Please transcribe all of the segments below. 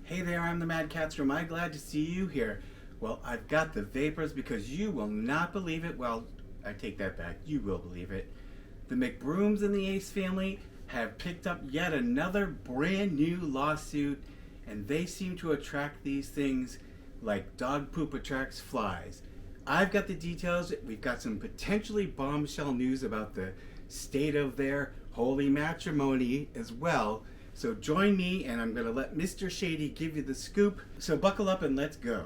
Hey there, I'm the MadCatster. Am I glad to see you here? Well, I've got the vapors because you will not believe it. Well, I take that back. You will believe it. The McBrooms and the Ace family have picked up yet another brand new lawsuit, and they seem to attract these things like dog poop attracts flies. I've got the details. We've got some potentially bombshell news about the state of their holy matrimony as well. So join me, and I'm going to let Mr. Shady give you the scoop. So buckle up and let's go.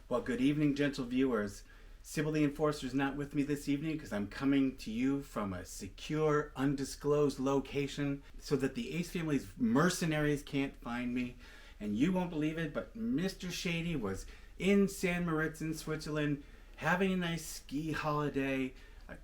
Well, good evening, gentle viewers. Sybil the Enforcer is not with me this evening because I'm coming to you from a secure, undisclosed location so that the Ace family's mercenaries can't find me. And you won't believe it, but Mr. Shady was in San Moritz in Switzerland having a nice ski holiday,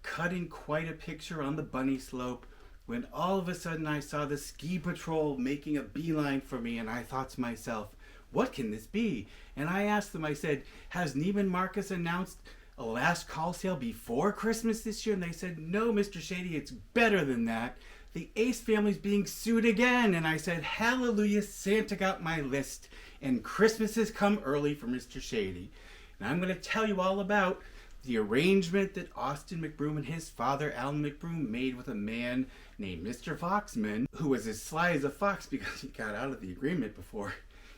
cutting quite a picture on the bunny slope, when all of a sudden I saw the ski patrol making a beeline for me, and I thought to myself, what can this be? And I asked them, I said, has Neiman Marcus announced a last call sale before Christmas this year? And they said, no, Mr. Shady, it's better than that. The Ace family's being sued again. And I said, hallelujah, Santa got my list, and Christmas has come early for Mr. Shady. And I'm going to tell you all about the arrangement that Austin McBroom and his father, Alan McBroom, made with a man named Mr. Foxman, who was as sly as a fox because he got out of the agreement before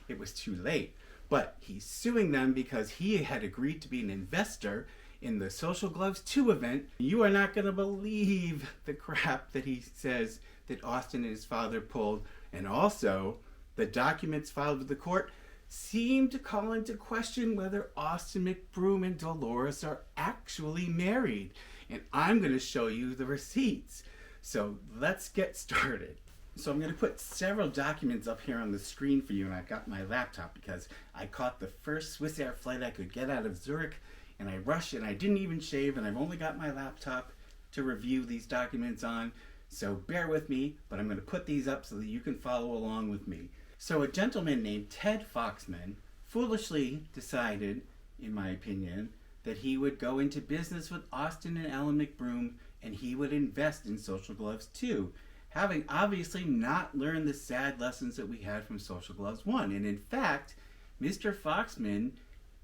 it was too late. But he's suing them because he had agreed to be an investor in the Social Gloves 2 event. You are not going to believe the crap that he says that Austin and his father pulled. And also, the documents filed with the court seem to call into question whether Austin McBroom and Dolores are actually married. And I'm going to show you the receipts. So let's get started. So I'm going to put several documents up here on the screen for you, and I've got my laptop because I caught the first Swiss Air flight I could get out of Zurich, and I rushed and I didn't even shave, and I've only got my laptop to review these documents on. So bear with me, but I'm going to put these up so that you can follow along with me. So a gentleman named Ted Foxman foolishly decided, in my opinion, that he would go into business with Austin and Alan McBroom, and he would invest in Social Gloves 2, having obviously not learned the sad lessons that we had from Social Gloves 1. And in fact, Mr. Foxman,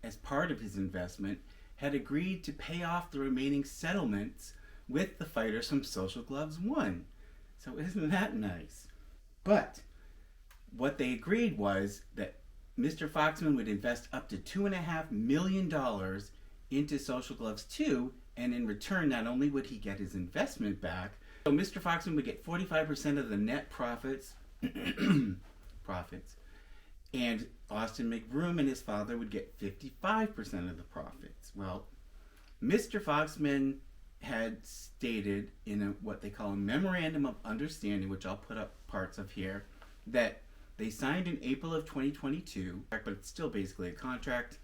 as part of his investment, had agreed to pay off the remaining settlements with the fighters from Social Gloves 1. So isn't that nice? But what they agreed was that Mr. Foxman would invest up to $2.5 million into Social Gloves 2, and in return, not only would he get his investment back, so Mr. Foxman would get 45% of the net profits, and Austin McBroom and his father would get 55% of the profits. Well, Mr. Foxman had stated in what they call a memorandum of understanding, which I'll put up parts of here, that they signed in April of 2022, but it's still basically a contract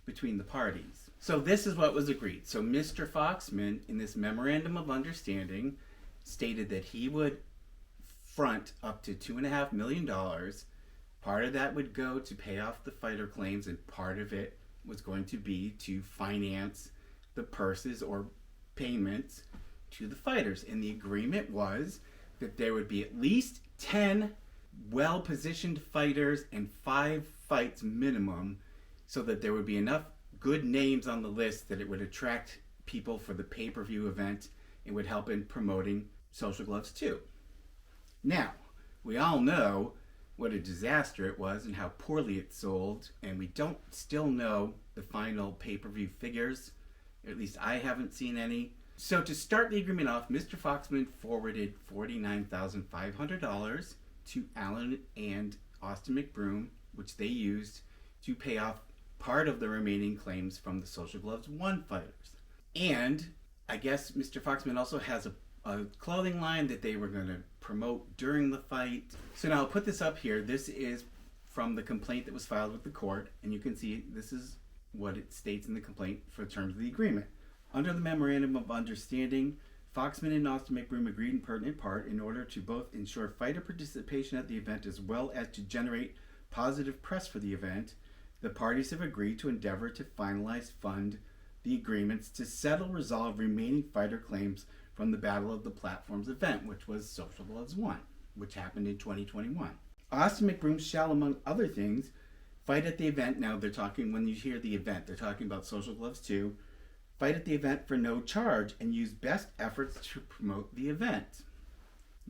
between the parties. So this is what was agreed. So Mr. Foxman, in this memorandum of understanding, stated that he would front up to $2.5 million. Part of that would go to pay off the fighter claims, and part of it was going to be to finance the purses or payments to the fighters. And the agreement was that there would be at least 10 well-positioned fighters and 5 fights minimum, so that there would be enough good names on the list that it would attract people for the pay-per-view event and would help in promoting Social Gloves 2. Now, we all know what a disaster it was and how poorly it sold, and we don't still know the final pay-per-view figures. At least I haven't seen any. So to start the agreement off, Mr. Foxman forwarded $49,500 to Alan and Austin McBroom, which they used to pay off part of the remaining claims from the Social Gloves 1 fighters. And I guess Mr. Foxman also has a clothing line that they were going to promote during the fight. So now I'll put this up here. This is from the complaint that was filed with the court, and you can see this is what it states in the complaint for terms of the agreement. Under the memorandum of understanding, Foxman and Austin McBroom agreed in pertinent part in order to both ensure fighter participation at the event as well as to generate positive press for the event. The parties have agreed to endeavor to finalize fund the agreements to settle resolve remaining fighter claims from the Battle of the Platforms event, which was Social Gloves 1, which happened in 2021. Austin McBroom shall, among other things, fight at the event. Now they're talking, when you hear the event, they're talking about Social Gloves 2. Fight at the event for no charge and use best efforts to promote the event.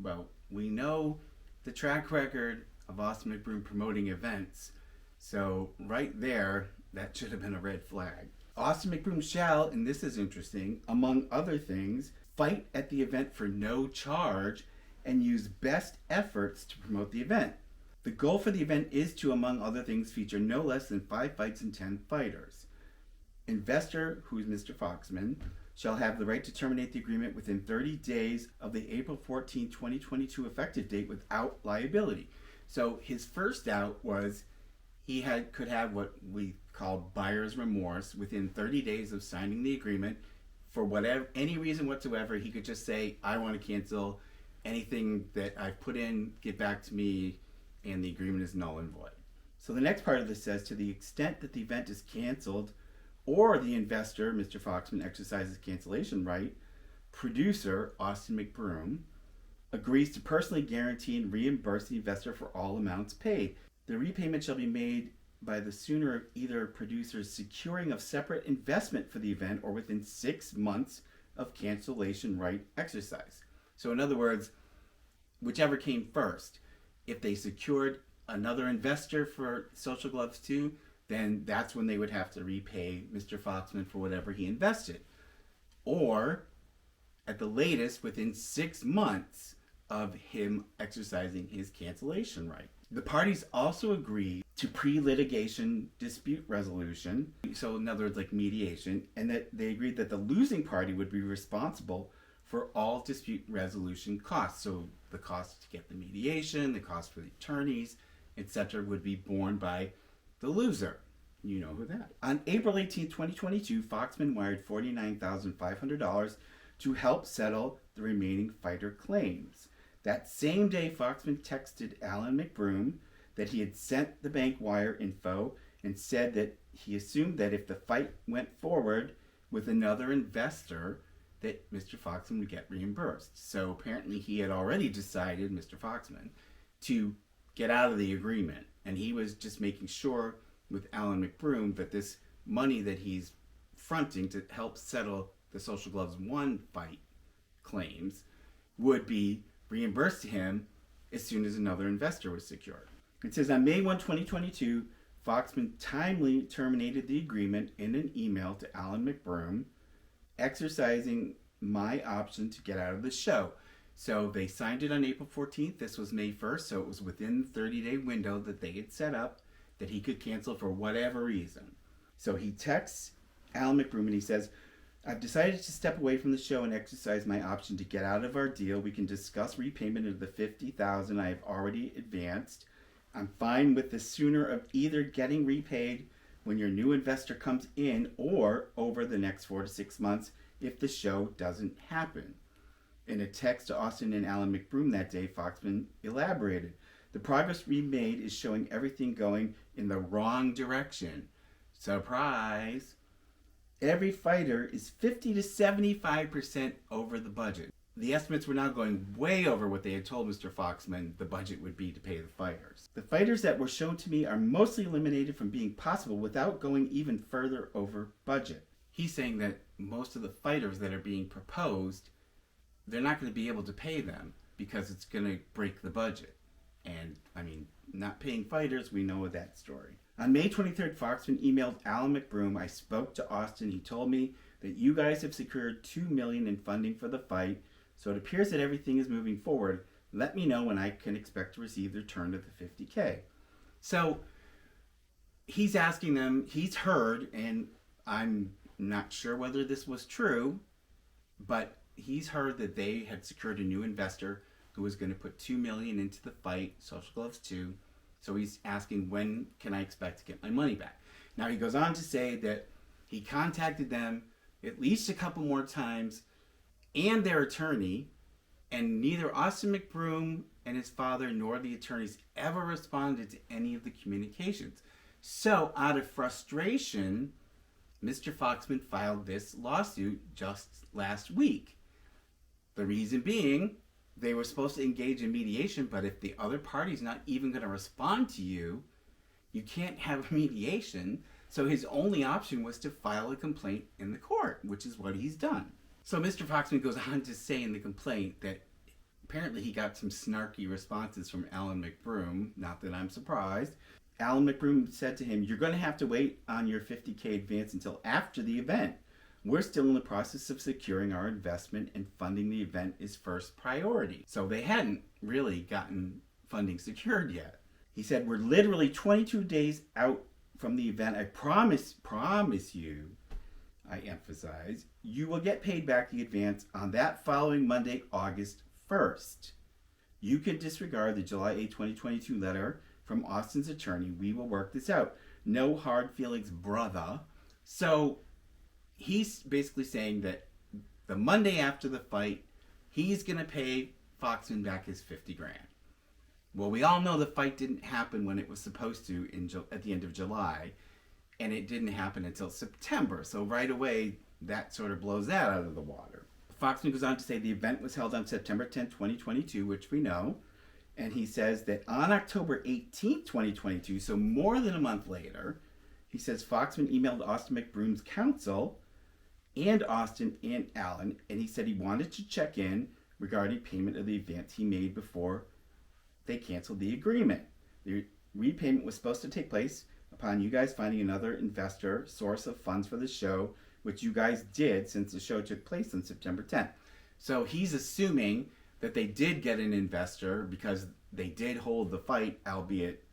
Well, we know the track record of Austin McBroom promoting events, so right there, that should have been a red flag. Austin McBroom shall, and this is interesting, among other things, fight at the event for no charge and use best efforts to promote the event. The goal for the event is to, among other things, feature no less than 5 fights and 10 fighters. Investor, who is Mr. Foxman, shall have the right to terminate the agreement within 30 days of the April 14, 2022 effective date without liability. So his first out was he could have what we call buyer's remorse within 30 days of signing the agreement. For whatever, any reason whatsoever, he could just say, I want to cancel anything that I've put in, get back to me, and the agreement is null and void. So the next part of this says, to the extent that the event is canceled or the investor, Mr. Foxman, exercises cancellation right, producer, Austin McBroom, agrees to personally guarantee and reimburse the investor for all amounts paid. The repayment shall be made by the sooner of either producer's securing of separate investment for the event or within 6 months of cancellation right exercise. So in other words, whichever came first. If they secured another investor for Social Gloves 2, then that's when they would have to repay Mr. Foxman for whatever he invested. Or, at the latest, within 6 months of him exercising his cancellation right. The parties also agreed to pre-litigation dispute resolution, so in other words, like mediation, and that they agreed that the losing party would be responsible for all dispute resolution costs. So the cost to get the mediation, the cost for the attorneys, etc. would be borne by the loser. You know who that is. On April 18, 2022, Foxman wired $49,500 to help settle the remaining fighter claims. That same day, Foxman texted Alan McBroom that he had sent the bank wire info and said that he assumed that if the fight went forward with another investor, that Mr. Foxman would get reimbursed. So apparently he had already decided, Mr. Foxman, to get out of the agreement. And he was just making sure with Alan McBroom that this money that he's fronting to help settle the Social Gloves 1 fight claims would be reimbursed to him as soon as another investor was secured. It says on May 1, 2022, Foxman timely terminated the agreement in an email to Alan McBroom, exercising my option to get out of the show. So they signed it on April 14th. This was May 1st, so it was within the 30-day window that they had set up that he could cancel for whatever reason. So he texts Alan McBroom and he says, I've decided to step away from the show and exercise my option to get out of our deal. We can discuss repayment of the $50,000 I have already advanced. I'm fine with the sooner of either getting repaid when your new investor comes in or over the next 4 to 6 months if the show doesn't happen. In a text to Austin and Alan McBroom that day, Foxman elaborated, the progress we made is showing everything going in the wrong direction. Surprise! Every fighter is 50 to 75% over the budget. The estimates were now going way over what they had told Mr. Foxman the budget would be to pay the fighters. The fighters that were shown to me are mostly eliminated from being possible without going even further over budget. He's saying that most of the fighters that are being proposed, they're not going to be able to pay them because it's going to break the budget. And, I mean, not paying fighters, we know that story. On May 23rd, Foxman emailed Alan McBroom. I spoke to Austin. He told me that you guys have secured $2 million in funding for the fight, so it appears that everything is moving forward. Let me know when I can expect to receive the return of the $50K. So he's asking them, he's heard, and I'm not sure whether this was true, but he's heard that they had secured a new investor who was going to put $2 million into the fight, Social Gloves 2. So he's asking, when can I expect to get my money back? Now he goes on to say that he contacted them at least a couple more times and their attorney, and neither Austin McBroom and his father nor the attorneys ever responded to any of the communications. So out of frustration, Mr. Foxman filed this lawsuit just last week. The reason being, they were supposed to engage in mediation, but if the other party's not even going to respond to you, you can't have mediation. So his only option was to file a complaint in the court, which is what he's done. So Mr. Foxman goes on to say in the complaint that apparently he got some snarky responses from Alan McBroom. Not that I'm surprised. Alan McBroom said to him, "You're going to have to wait on your $50K advance until after the event. We're still in the process of securing our investment, and funding the event is first priority." So they hadn't really gotten funding secured yet. He said, "We're literally 22 days out from the event. I promise you, I emphasize, you will get paid back the advance on that following Monday, August 1st. You can disregard the July 8, 2022 letter from Austin's attorney. We will work this out. No hard feelings, brother." So he's basically saying that the Monday after the fight, he's going to pay Foxman back his 50 grand. Well, we all know the fight didn't happen when it was supposed to at the end of July, and it didn't happen until September. So right away, that sort of blows that out of the water. Foxman goes on to say the event was held on September 10, 2022, which we know. And he says that on October 18, 2022, so more than a month later, he says Foxman emailed Austin McBroom's counsel and Austin and Alan, and he said he wanted to check in regarding payment of the advance he made before they canceled the agreement. The repayment was supposed to take place upon you guys finding another investor source of funds for the show, which you guys did since the show took place on September 10th. So he's assuming that they did get an investor because they did hold the fight, albeit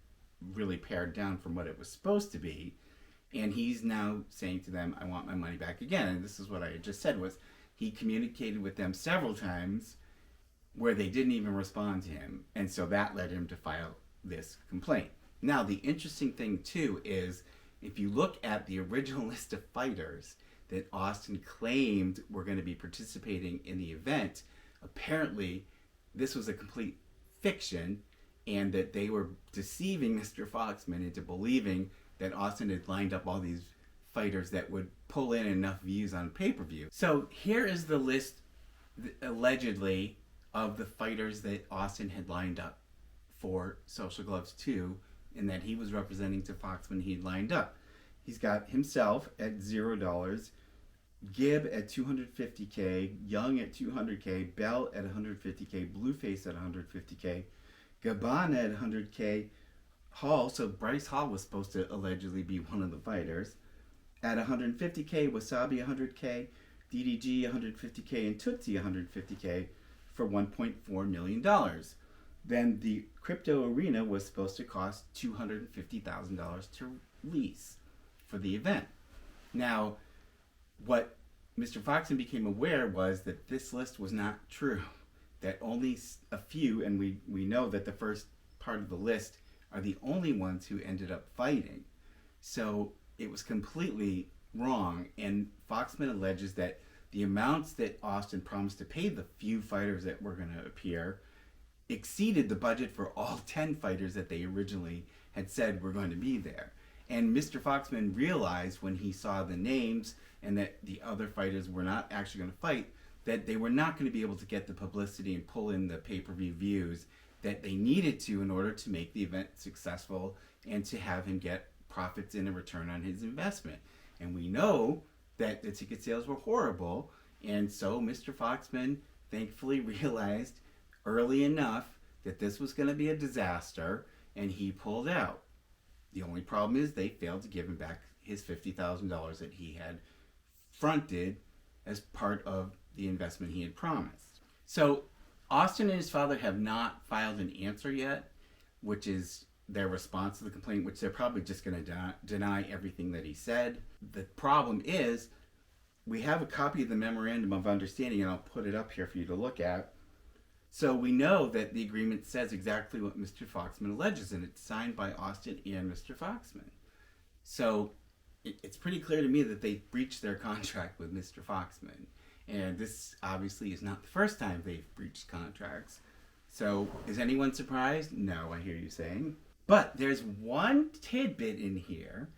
really pared down from what it was supposed to be. And he's now saying to them, "I want my money back again." And this is what I had just said, was he communicated with them several times where they didn't even respond to him. And so that led him to file this complaint. Now, the interesting thing, too, is if you look at the original list of fighters that Austin claimed were going to be participating in the event, apparently this was a complete fiction, and that they were deceiving Mr. Foxman into believing that Austin had lined up all these fighters that would pull in enough views on pay-per-view. So here is the list, allegedly, of the fighters that Austin had lined up for Social Gloves 2, and that he was representing to Foxman he'd lined up. He's got himself at $0, Gibb at $250K, Young at $200K, Bell at $150K, Blueface at $150K, Gabbana at $100K, Hall, so Bryce Hall was supposed to allegedly be one of the fighters, at $150K, Wasabi $100K, DDG $150K, and Tootsie $150K for $1.4 million. Then the crypto arena was supposed to cost $250,000 to lease for the event. Now, what Mr. Foxman became aware was that this list was not true, that only a few, and we know that the first part of the list are the only ones who ended up fighting. So it was completely wrong, and Foxman alleges that the amounts that Austin promised to pay the few fighters that were going to appear exceeded the budget for all 10 fighters that they originally had said were going to be there. And Mr. Foxman realized when he saw the names and that the other fighters were not actually going to fight, that they were not going to be able to get the publicity and pull in the pay-per-view views that they needed to in order to make the event successful and to have him get profits in a return on his investment. And we know that the ticket sales were horrible, and so Mr. Foxman thankfully realized early enough that this was going to be a disaster, and he pulled out. The only problem is they failed to give him back his $50,000 that he had fronted as part of the investment he had promised. So Austin and his father have not filed an answer yet, which is their response to the complaint, which they're probably just going to deny everything that he said. The problem is we have a copy of the Memorandum of Understanding, and I'll put it up here for you to look at. So we know that the agreement says exactly what Mr. Foxman alleges, and it's signed by Austin and Mr. Foxman. So it's pretty clear to me that they breached their contract with Mr. Foxman. And this obviously is not the first time they've breached contracts. So is anyone surprised? No, I hear you saying. But there's one tidbit in here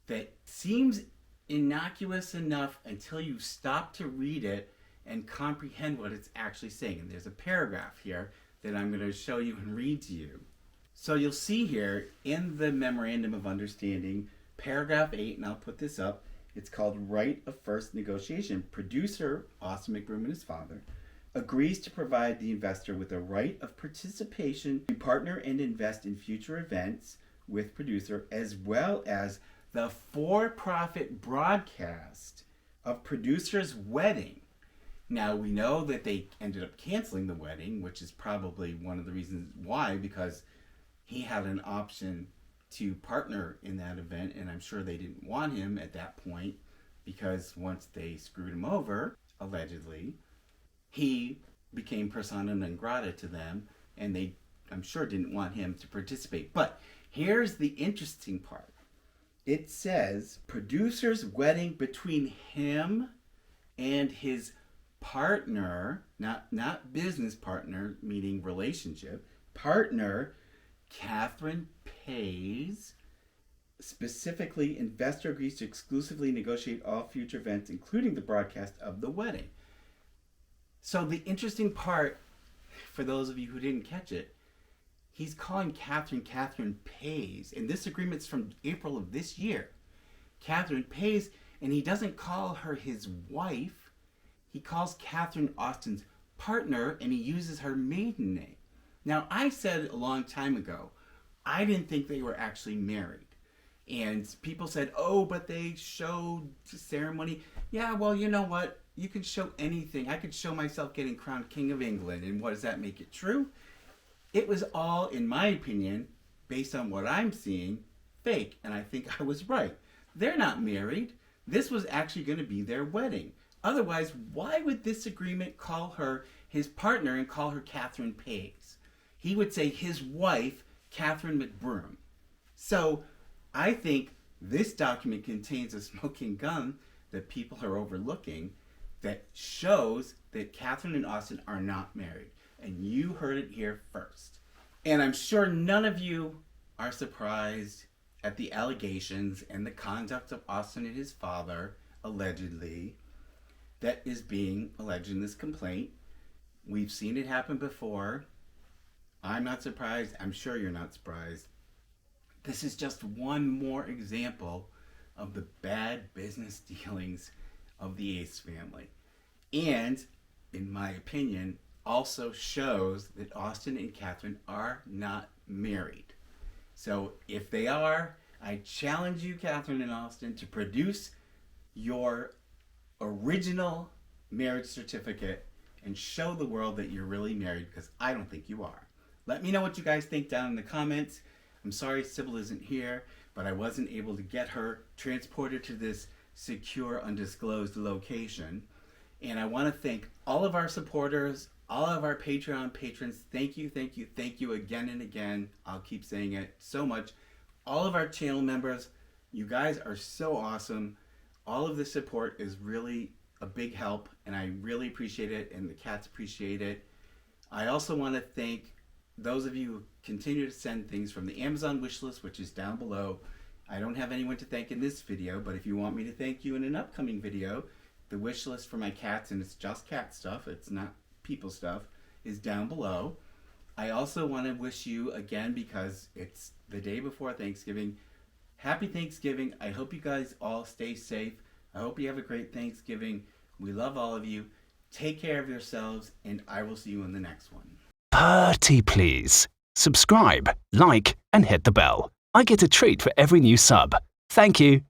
that seems innocuous enough until you stop to read it and comprehend what it's actually saying. And there's a paragraph here that I'm going to show you and read to you. So you'll see here in the Memorandum of Understanding, paragraph 8, and I'll put this up, it's called Right of First Negotiation. Producer, Austin McBroom and his father, agrees to provide the investor with a right of participation to partner and invest in future events with producer, as well as the for-profit broadcast of producer's wedding. Now, we know that they ended up canceling the wedding, which is probably one of the reasons why, because he had an option to partner in that event, and I'm sure they didn't want him at that point, because once they screwed him over, allegedly, he became persona non grata to them, and they, I'm sure, didn't want him to participate. But here's the interesting part. It says, producer's wedding between him and his partner, not business partner, meaning relationship, partner, Catherine pays. Specifically, investor agrees to exclusively negotiate all future events, including the broadcast of the wedding. So the interesting part, for those of you who didn't catch it, he's calling Catherine pays, and this agreement's from April of this year. Catherine pays, and he doesn't call her his wife. He calls Catherine Austin's partner, and he uses her maiden name. Now, I said a long time ago, I didn't think they were actually married. And people said, oh, but they showed ceremony. Yeah, well, you know what? You can show anything. I could show myself getting crowned King of England, and what does that make it true? It was all, in my opinion, based on what I'm seeing, fake, and I think I was right. They're not married. This was actually going to be their wedding. Otherwise, why would this agreement call her his partner and call her Catherine pays? He would say his wife, Catherine McBroom. So I think this document contains a smoking gun that people are overlooking that shows that Catherine and Austin are not married. And you heard it here first. And I'm sure none of you are surprised at the allegations and the conduct of Austin and his father, allegedly, that is being alleged in this complaint. We've seen it happen before. I'm not surprised. I'm sure you're not surprised. This is just one more example of the bad business dealings of the Ace family. And, in my opinion, also shows that Austin and Catherine are not married. So if they are, I challenge you, Catherine and Austin, to produce your original marriage certificate and show the world that you're really married, because I don't think you are. Let me know what you guys think down in the comments. I'm sorry Sybil isn't here, but I wasn't able to get her transported to this secure, undisclosed location. And I want to thank all of our supporters, all of our Patreon patrons. Thank you, thank you, thank you again and again. I'll keep saying it so much. All of our channel members, you guys are so awesome. All of the support is really a big help, and I really appreciate it, and the cats appreciate it. I also want to thank those of you who continue to send things from the Amazon wishlist, which is down below. I don't have anyone to thank in this video, but if you want me to thank you in an upcoming video, the wishlist for my cats, and it's just cat stuff, it's not people stuff, is down below. I also want to wish you, again, because it's the day before Thanksgiving, happy Thanksgiving. I hope you guys all stay safe. I hope you have a great Thanksgiving. We love all of you. Take care of yourselves, and I will see you in the next one. Pretty please. Subscribe, like, and hit the bell. I get a treat for every new sub. Thank you.